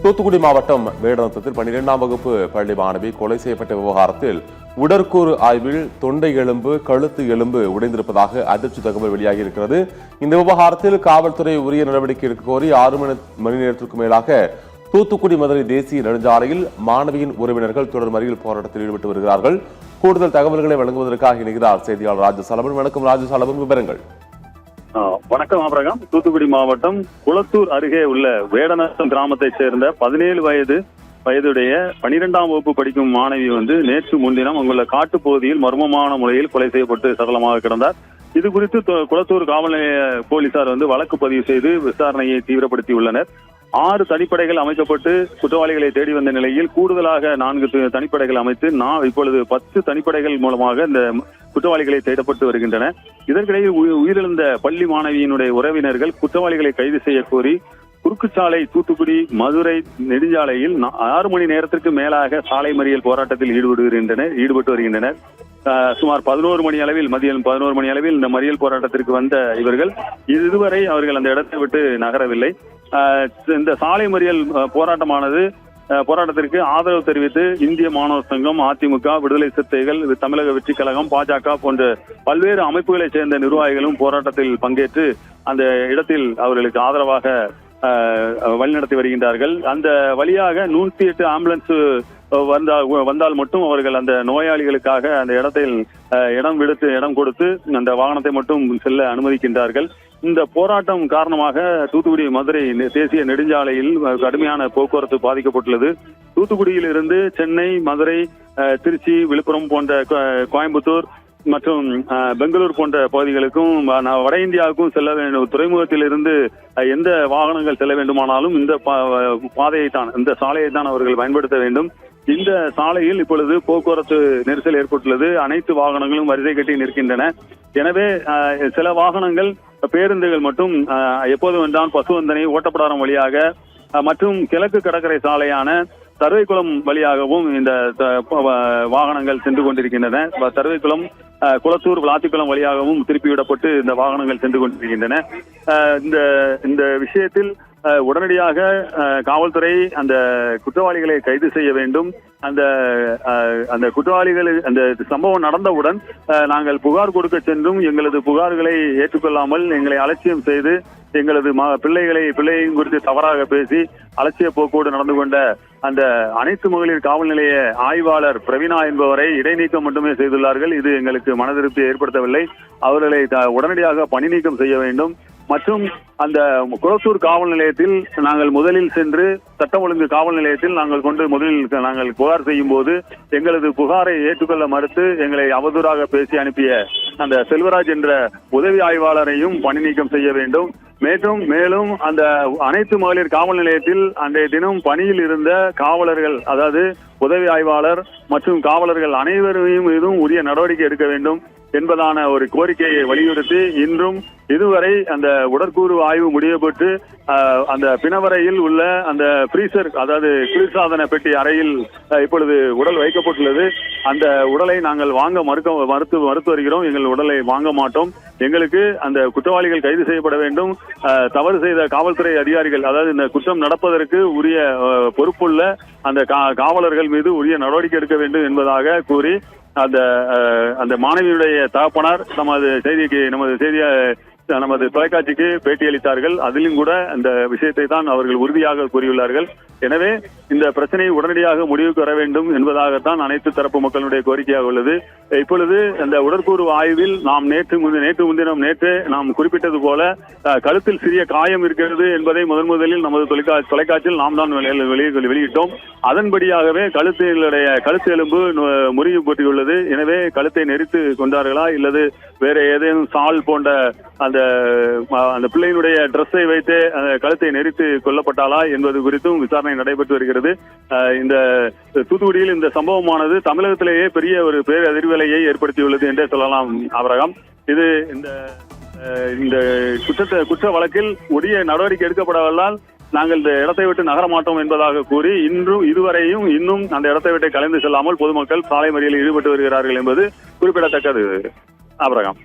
தூத்துக்குடி மாவட்டம் வேடநத்தத்தில் 12ஆம் வகுப்பு பள்ளி மாணவி கொலை செய்யப்பட்ட விவகாரத்தில் உடற்கூறு ஆய்வில் தொண்டை எலும்பு கழுத்து எலும்பு உடைந்திருப்பதாக அதிர்ச்சி தகவல் வெளியாகி இருக்கிறது. இந்த விவகாரத்தில் காவல்துறை உரிய நடவடிக்கை எடுக்க கோரி 6 மணி நேரத்திற்கு மேலாக தூத்துக்குடி மதுரை தேசிய நெடுஞ்சாலையில் மாணவியின் உறவினர்கள் தொடர் மறியல் போராட்டத்தில் ஈடுபட்டு வருகிறார்கள். கூடுதல் தகவல்களை வழங்குவதற்காக இணைகிறார் செய்தியாளர் ராஜசலபன். வணக்கம் ராஜசலபன், விவரங்கள். வணக்கம் ஆபிரகாம். தூத்துக்குடி மாவட்டம் குளத்தூர் அருகே உள்ள வேடநத்தம் கிராமத்தைச் சேர்ந்த 17 வயதுடைய 12ஆம் வகுப்பு படிக்கும் மாணவி நேற்று முன்தினம் அங்குள்ள காட்டுப்பகுதியில் மர்மமான முறையில் கொலை செய்யப்பட்டு சடலமாக கிடந்தார். இது குறித்து குளத்தூர் காவல் நிலைய போலீசார் வழக்கு பதிவு செய்து விசாரணையை தீவிரப்படுத்தியுள்ளனர். 6 தனிப்படைகள் அமைக்கப்பட்டு குற்றவாளிகளை தேடி வந்த நிலையில் கூடுதலாக 4 தனிப்படைகள் அமைத்து இப்பொழுது 10 தனிப்படைகள் மூலமாக இந்த குற்றவாளிகளை தேடப்பட்டு வருகின்றன. இதற்கிடையில் உயிரிழந்த பள்ளி மாணவியினுடைய உறவினர்கள் குற்றவாளிகளை கைது செய்ய கோரி குறுக்குச்சாலை தூத்துக்குடி மதுரை நெடுஞ்சாலையில் 6 மணி நேரத்திற்கு மேலாக சாலை மறியல் போராட்டத்தில் ஈடுபட்டு வருகின்றனர். சுமார் 11 மணி அளவில் மதியம் 11 மணி அளவில் இந்த மறியல் போராட்டத்திற்கு வந்த இவர்கள் இதுவரை அவர்கள் அந்த இடத்தை விட்டு நகரவில்லை. இந்த சாலை மறியல் போராட்டத்திற்கு ஆதரவு தெரிவித்து இந்திய மாணவர் சங்கம், அதிமுக, விடுதலை சிறுத்தைகள், தமிழக வெற்றி கழகம், பாஜக போன்ற பல்வேறு அமைப்புகளைச் சேர்ந்த நிர்வாகிகளும் போராட்டத்தில் பங்கேற்று அந்த இடத்தில் அவர்களுக்கு ஆதரவாக வழிநடத்தி வருகின்றார்கள். அந்த வழியாக 108 ஆம்புலன்ஸ் வந்தால் மட்டும் அவர்கள் அந்த நோயாளிகளுக்காக அந்த இடத்தில் இடம் கொடுத்து அந்த வாகனத்தை மட்டும் செல்ல அனுமதிக்கின்றார்கள். இந்த போராட்டம் காரணமாக தூத்துக்குடி மதுரை தேசிய நெடுஞ்சாலையில் கடுமையான போக்குவரத்து பாதிக்கப்பட்டுள்ளது. தூத்துக்குடியில் இருந்து சென்னை, மதுரை, திருச்சி, விழுப்புரம் போன்ற கோயம்புத்தூர் மற்றும் பெங்களூர் போன்ற பகுதிகளுக்கும் வட இந்தியாவுக்கும் செல்ல வேண்டும். துறைமுகத்தில் இருந்து எந்த வாகனங்கள் செல்ல வேண்டுமானாலும் இந்த இந்த சாலையை தான் அவர்கள் பயன்படுத்த வேண்டும். இந்த சாலையில் இப்பொழுது போக்குவரத்து நெரிசல் ஏற்பட்டுள்ளது. அனைத்து வாகனங்களும் வரிசை கட்டி நிற்கின்றன. எனவே சில வாகனங்கள், பேருந்துகள் மட்டும் எப்போது வந்தால் பசுவந்தனை, ஓட்டப்படாரம் வழியாக மற்றும் கிழக்கு கடற்கரை சாலையான தருவைக்குளம் வழியாகவும் இந்த வாகனங்கள் சென்று கொண்டிருக்கின்றன. தருவைக்குளம், குளத்தூர், விளாத்திக்குளம் வழியாகவும் திருப்பிவிடப்பட்டு இந்த வாகனங்கள் சென்று கொண்டிருக்கின்றன. இந்த விஷயத்தில் உடனடியாக காவல்துறை அந்த குற்றவாளிகளை கைது செய்ய வேண்டும். அந்த குற்றவாளிகள் அந்த சம்பவம் நடந்தவுடன் நாங்கள் புகார் கொடுக்க சென்றும் எங்களது புகார்களை ஏற்றுக்கொள்ளாமல் எங்களை அலட்சியம் செய்து எங்களது பிள்ளையும் குறித்து தவறாக பேசி அலட்சிய போக்கோடு நடந்து கொண்ட அந்த அனைத்து மகளிர் காவல் நிலைய ஆய்வாளர் பிரவீனா என்பவரை இடைநீக்கம் மட்டுமே செய்துள்ளார்கள். இது எங்களுக்கு மனதிருப்தியை ஏற்படுத்தவில்லை. அவர்களை உடனடியாக பணி நீக்கம் செய்ய வேண்டும். மற்றும் அந்த குளத்தூர் காவல் நிலையத்தில் நாங்கள் முதலில் சென்று சட்டம் ஒழுங்கு காவல் நிலையத்தில் நாங்கள் புகார் செய்யும் போது எங்களது புகாரை ஏற்றுக்கொள்ள மறுத்து எங்களை அவதூறாக பேசி அனுப்பிய அந்த செல்வராஜ் என்ற உதவி ஆய்வாளரையும் பணி நீக்கம் செய்ய வேண்டும். மேலும் அந்த அனைத்து மகளிர் காவல் நிலையத்தில் அன்றைய தினம் பணியில் இருந்த காவலர்கள், அதாவது உதவி ஆய்வாளர் மற்றும் காவலர்கள் அனைவரையும் மீதும் உரிய நடவடிக்கை எடுக்க வேண்டும் என்பதான ஒரு கோரிக்கையை வலியுறுத்தி இன்றும் இதுவரை அந்த உடற்கூறு ஆய்வு முடியப்பட்டு அந்த பிணவரையில் உள்ள அந்த ஃப்ரீசர், அதாவது குளிர்சாதன பெட்டி அறையில் இப்பொழுது உடல் வைக்கப்பட்டுள்ளது. அந்த உடலை நாங்கள் வாங்க மறுத்து வருகிறோம். எங்கள் உடலை வாங்க மாட்டோம். எங்களுக்கு அந்த குற்றவாளிகள் கைது செய்யப்பட வேண்டும். தவறு செய்த காவல்துறை அதிகாரிகள், அதாவது இந்த குற்றம் நடப்பதற்கு உரிய பொறுப்புள்ள அந்த காவலர்கள் மீது உரிய நடவடிக்கை எடுக்க வேண்டும் என்பதாக கூறி அந்த மாணவியுடைய தகப்பனார் நமது தொலைக்காட்சிக்கு பேட்டியளித்தார்கள். அதிலும் கூட அந்த விஷயத்தை தான் அவர்கள் உறுதியாக கூறியுள்ளார்கள். எனவே இந்த பிரச்சனை உடனடியாக முடிவுக்கு வர வேண்டும் என்பதாகத்தான் அனைத்து தரப்பு மக்களுடைய கோரிக்கையாக உள்ளது. இப்பொழுது அந்த உடற்கூறு ஆய்வில் நாம் நேற்று முன்தினம் குறிப்பிட்டது போல கழுத்தில் சிறிய காயம் இருக்கிறது என்பதை முதலில் நமது தொலைக்காட்சியில் நாம் தான் வெளியிட்டோம். அதன்படியாகவே கழுத்து எலும்பு முறிவு பற்றியுள்ளது. எனவே கழுத்தை நெரித்து கொண்டார்களா இல்லது வேற ஏதேனும் சால் போன்ற அந்த பிள்ளையினுடைய டிரெஸ்ஸை வைத்து கழுத்தை நெரித்து கொல்லப்பட்டாளா என்பது குறித்தும் விசாரணை நடைபெற்று வருகிறது. இந்த தூத்துக்குடியில் இந்த சம்பவமானது தமிழகத்திலேயே பெரிய ஒரு பேரதிர்வலையை ஏற்படுத்தியுள்ளது என்றே சொல்லலாம் ஆபிரகாம். இது இந்த குற்ற வழக்கில் உரிய நடவடிக்கை எடுக்கப்படவதால் நாங்கள் இந்த இடத்தை விட்டு நகர மாட்டோம் என்பதாக கூறி இதுவரையும் இன்னும் அந்த இடத்தை விட்டு கலைந்து செல்லாமல் பொதுமக்கள் சாலை மறியலில் ஈடுபட்டு வருகிறார்கள் என்பது குறிப்பிடத்தக்கது ஆபிரகாம்.